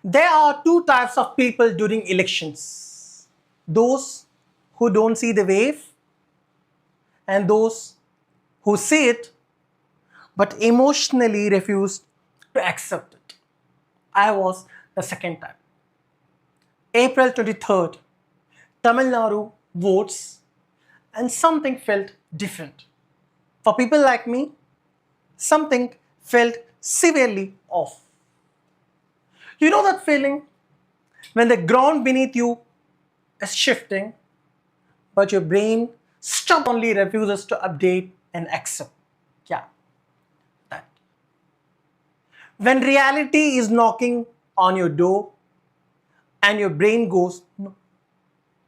There are two types of people during elections. Those who don't see the wave and those who see it but emotionally refuse to accept it. I was the second type. April 23rd, Tamil Nadu votes and something felt different. For people like me, something felt severely off. You know that feeling when the ground beneath you is shifting, but your brain stubbornly refuses to update and accept. Yeah, that. When reality is knocking on your door and your brain goes, no,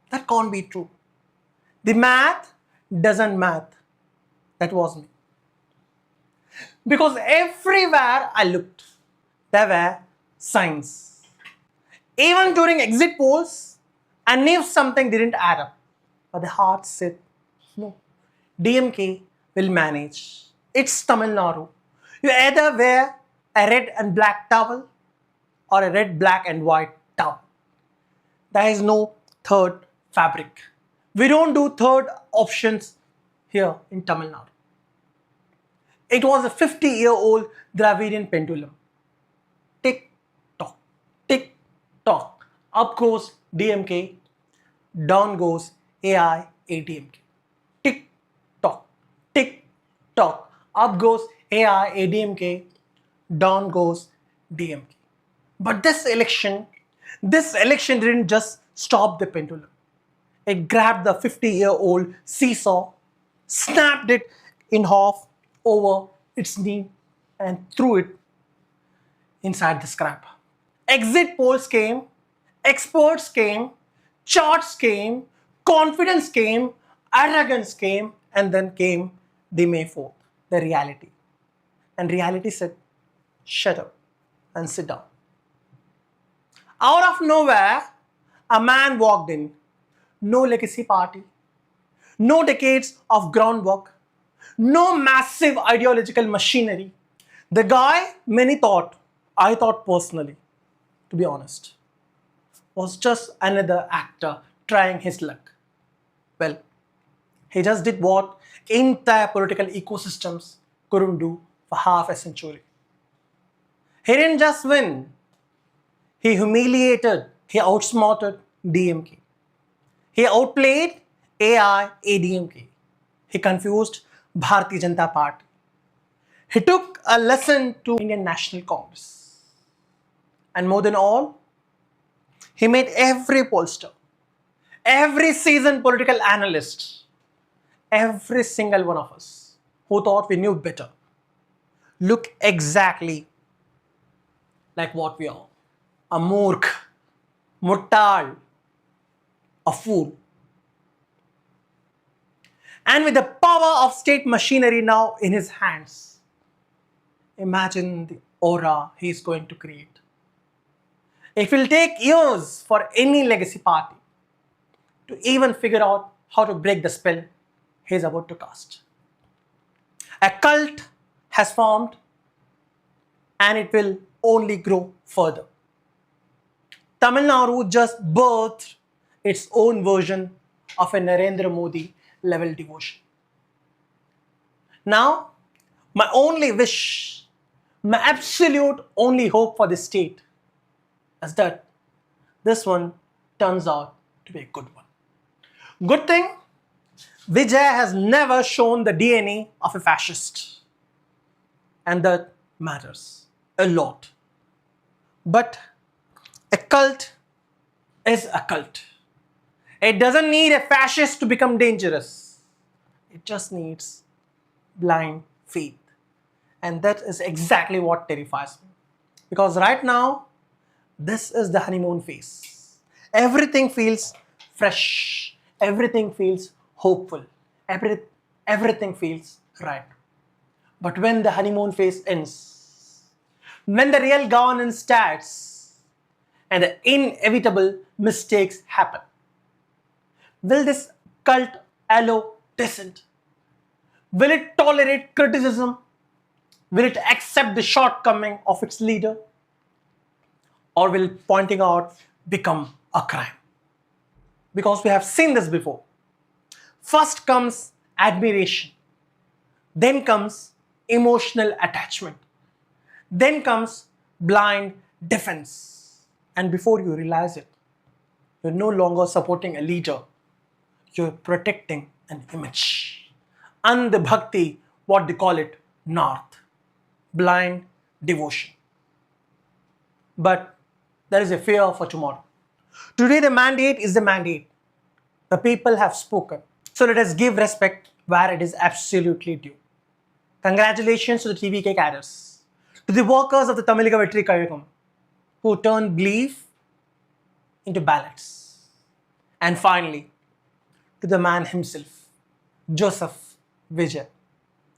that can't be true. The math doesn't math. That was me. Because everywhere I looked, there were signs. Even during exit polls, I knew something didn't add up. But the heart said, no, DMK will manage. It's Tamil Nadu. You either wear a red and black towel or a red, black and white towel. There is no third fabric. We don't do third options here in Tamil Nadu. It was a 50-year-old Dravidian pendulum. Tick tock, tick tock. Up goes DMK, down goes AIADMK. Tick tock, tick tock. Up goes AIADMK, down goes DMK. But this election didn't just stop the pendulum. It grabbed the 50-year-old seesaw, snapped it in half over its knee, and threw it inside the scrap. Exit polls came, experts came, charts came, confidence came, arrogance came, and then came the May 4th, the reality. And reality said, shut up and sit down. Out of nowhere, a man walked in. No legacy party, no decades of groundwork, no massive ideological machinery. The guy many thought, I thought personally, to be honest, was just another actor trying his luck. Well, he just did what entire political ecosystems couldn't do for half a century. He didn't just win, he humiliated, he outsmarted DMK. He outplayed AIADMK. He confused Bharatiya Janata Party. He took a lesson to Indian National Congress. And more than all, he made every pollster, every seasoned political analyst, every single one of us who thought we knew better, look exactly like what we are. A moorkh, murtal, a fool. And with the power of state machinery now in his hands, imagine the aura he is going to create. It will take years for any legacy party to even figure out how to break the spell he is about to cast. A cult has formed and it will only grow further. Tamil Nadu just birthed its own version of a Narendra Modi level devotion. Now, my only wish, my absolute only hope for this state is that this one turns out to be a good one. Good thing, Vijay has never shown the DNA of a fascist. And that matters a lot. But a cult is a cult. It doesn't need a fascist to become dangerous. It just needs blind faith. And that is exactly what terrifies me. Because right now, this is the honeymoon phase. Everything feels fresh. Everything feels hopeful. Everything feels right. But when the honeymoon phase ends, when the real governance starts, and the inevitable mistakes happen, will this cult allow dissent? Will it tolerate criticism? Will it accept the shortcoming of its leader? or will pointing out become a crime? Because we have seen this before. First comes admiration, then comes emotional attachment, then comes blind defense. And before you realize it, you're no longer supporting a leader, you're protecting an image. And the bhakti, what they call it, north, blind devotion. But there is a fear for tomorrow. Today the mandate is the mandate. The people have spoken. So let us give respect where it is absolutely due. Congratulations to the TVK cadres, to the workers of the Tamilaga Vettri Kazhagam, who turned belief into ballots. And finally, to the man himself, Joseph Vijay.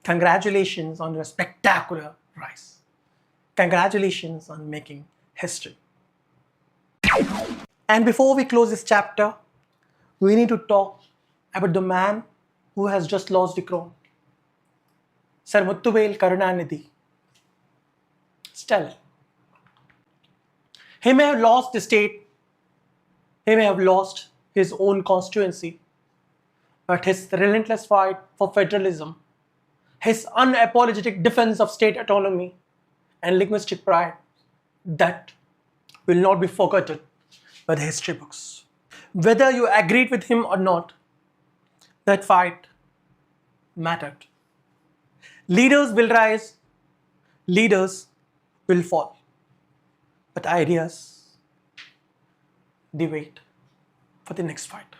Congratulations on your spectacular rise. Congratulations on making history. And before we close this chapter, we need to talk about the man who has just lost the crown. Sir Muttuvel Karunanidhi. Still, he may have lost the state, he may have lost his own constituency, but his relentless fight for federalism, his unapologetic defense of state autonomy and linguistic pride, that will not be forgotten by the history books. Whether you agreed with him or not, that fight mattered. Leaders will rise, leaders will fall, but ideas, they wait for the next fight.